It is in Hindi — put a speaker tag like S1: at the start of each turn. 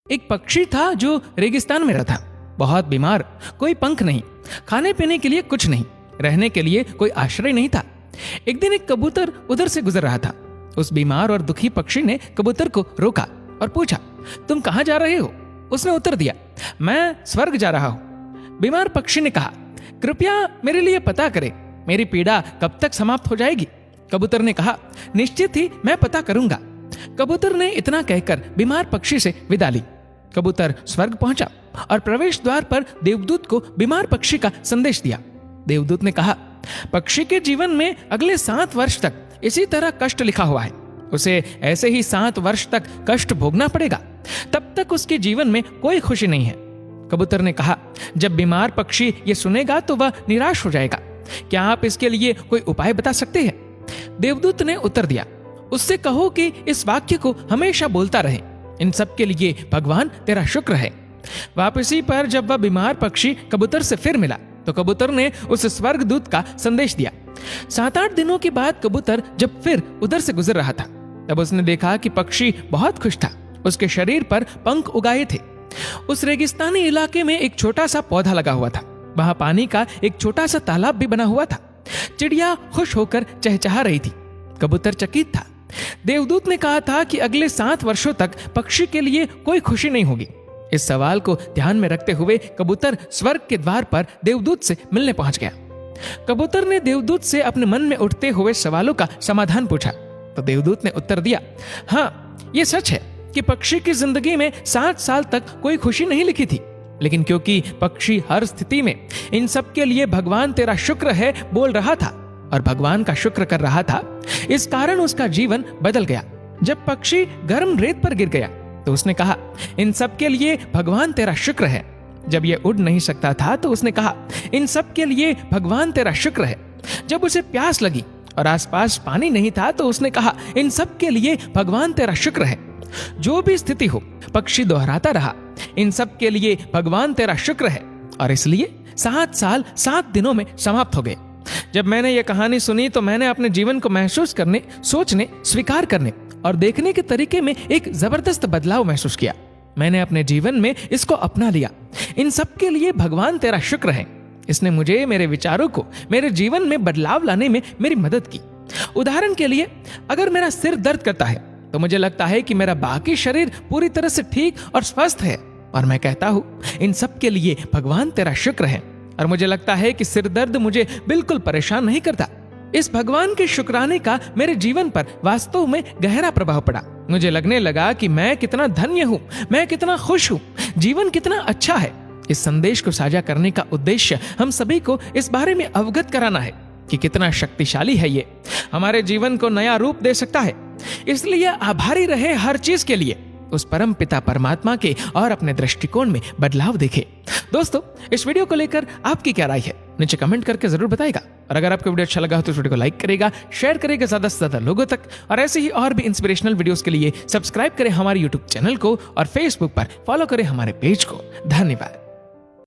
S1: एक पक्षी था जो रेगिस्तान में रहता, बहुत बीमार, कोई पंख नहीं, खाने पीने के लिए कुछ नहीं, रहने के लिए कोई आश्रय नहीं था। एक दिन एक कबूतर उधर से गुजर रहा था। उस बीमार और दुखी पक्षी ने कबूतर को रोका और पूछा, तुम कहाँ जा रहे हो? उसने उत्तर दिया, मैं स्वर्ग जा रहा हूं। बीमार पक्षी ने कहा, कृपया मेरे लिए पता करें, मेरी पीड़ा कब तक समाप्त हो जाएगी? कबूतर ने कहा, निश्चित ही मैं पता करूंगा। कबूतर ने इतना कहकर बीमार पक्षी से विदा ली। कबूतर स्वर्ग पहुंचा और प्रवेश द्वार पर देवदूत को बीमार पक्षी का संदेश दिया। देवदूत ने कहा, पक्षी के जीवन में अगले 7 वर्ष तक इसी तरह कष्ट लिखा हुआ है, उसे ऐसे ही 7 वर्ष तक कष्ट भोगना पड़ेगा, तब तक उसके जीवन में कोई खुशी नहीं है। कबूतर ने कहा, जब बीमार पक्षी ये सुनेगा तो वह निराश हो जाएगा, क्या आप इसके लिए कोई उपाय बता सकते हैं? देवदूत ने उत्तर दिया, उससे कहो कि इस वाक्य को हमेशा बोलता रहे, इन सब के लिए भगवान तेरा शुक्र है। वापसी पर जब वह बीमार पक्षी कबूतर से फिर मिला तो कबूतर ने उस स्वर्गदूत का संदेश दिया। 7-8 दिनों के बाद कबूतर जब फिर उधर से गुजर रहा था, तब उसने देखा कि पक्षी बहुत खुश था, उसके शरीर पर पंख उगाए थे। उस रेगिस्तानी इलाके में एक छोटा सा पौधा लगा हुआ था, वहां पानी का एक छोटा सा तालाब भी बना हुआ था। चिड़िया खुश होकर चहचहा रही थी, कबूतर चकित था। देवदूत ने कहा था कि अगले 7 वर्षों तक पक्षी के लिए कोई खुशी नहीं होगी। इस सवाल को ध्यान में रखते हुए कबूतर स्वर्ग के द्वार पर देवदूत से मिलने पहुंच गया। कबूतर ने देवदूत से अपने मन में उठते हुए सवालों का समाधान पूछा तो देवदूत ने उत्तर दिया, हाँ, ये सच है कि पक्षी की जिंदगी में 7 साल तक कोई खुशी नहीं लिखी थी, लेकिन क्योंकि पक्षी हर स्थिति में इन सब के लिए भगवान तेरा शुक्र है बोल रहा था और भगवान का शुक्र कर रहा था, इस कारण उसका जीवन बदल गया। जब पक्षी गर्म रेत पर गिर गया तो उसने कहा, इन सब के लिए भगवान तेरा शुक्र है। जब यह उड़ नहीं सकता था तो उसने कहा, इन सब के लिए भगवान तेरा शुक्र है। जब उसे प्यास लगी और आसपास पानी नहीं था तो उसने कहा, इन सब के लिए भगवान तेरा शुक्र है। जो भी स्थिति हो, पक्षी दोहराता रहा, इन सब के लिए भगवान तेरा शुक्र है, और इसलिए 7 साल 7 दिनों में समाप्त हो गए। जब मैंने ये कहानी सुनी तो मैंने अपने जीवन को महसूस करने, सोचने, स्वीकार करने और देखने के तरीके में एक जबरदस्त बदलाव महसूस किया। मैंने अपने जीवन में इसको अपना लिया। इन सब के लिए भगवान तेरा शुक्र है। इसने मुझे, मेरे विचारों को, मेरे जीवन में बदलाव लाने में मेरी मदद की। उदाहरण के लिए, अगर मेरा सिर दर्द करता है तो मुझे लगता है कि मेरा बाकी शरीर पूरी तरह से ठीक और स्वस्थ है, और मैं कहता हूँ, इन सब के लिए भगवान तेरा शुक्र है। और मुझे लगता है कि सिर दर्द मुझे बिल्कुल परेशान नहीं करता। इस भगवान के शुक्राने का मेरे जीवन पर वास्तव में गहरा प्रभाव पड़ा। मुझे लगने लगा कि मैं कितना धन्य हूँ, मैं कितना खुश हूँ, जीवन कितना अच्छा है। इस संदेश को साझा करने का उद्देश्य हम सभी को इस बारे में अवगत कराना है कि कितना शक्तिशाली है ये, हमारे जीवन को नया रूप दे सकता है। इसलिए आभारी रहे हर चीज के लिए, उस परम पिता परमात्मा के, और अपने दृष्टिकोण में बदलाव देखे। दोस्तों, इस वीडियो को लेकर आपकी क्या राय है, नीचे कमेंट करके जरूर बताएगा। और अगर आपको वीडियो अच्छा लगा हो तो इस वीडियो को लाइक करेगा, शेयर करेगा ज्यादा से ज्यादा लोगों तक, और ऐसे ही और भी इंस्पिरेशनल वीडियोस के लिए सब्सक्राइब करें हमारे यूट्यूब चैनल को और फेसबुक पर फॉलो करें हमारे पेज को। धन्यवाद।